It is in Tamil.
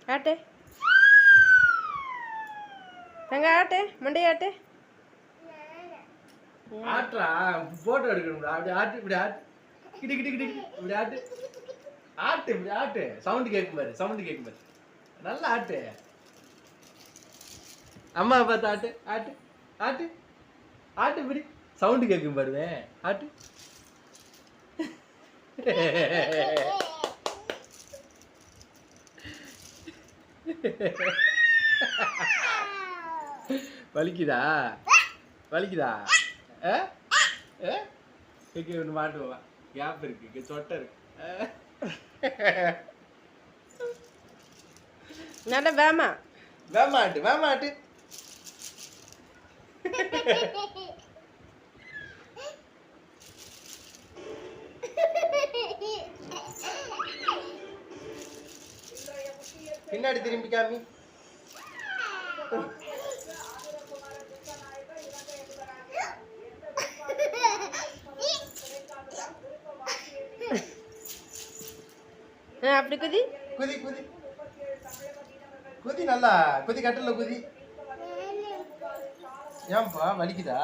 ஆட்டு தங்க ஆட்டு மண்டையாட்டு ஆட்ரா போட்டோ எடுக்கணும் அப்படி ஆட்டு இப்படி ஆட்டு கிடி கிடி கிடி இப்படி ஆட்டு ஆட்டு இப்படி ஆட்டு சவுண்ட் கேட்கும் பாரு நல்லா ஆட்டு அம்மா பார்த்து ஆட்டு ஆட்டு ஆட்டு ஆட்டு இப்படி சவுண்ட் கேட்கும் பாருவே ஆட்டு வலிக்குதா ஒன்று மாட்டுவா கேப் இருக்கு சொட்டை இருக்கு நல்ல வேமாட்டு பின்னாடி திரும்பி காமி அப்படி குதி குதி குதி குதி நல்லா குதி கட்டல குதி ஏன்பா வலிக்குதா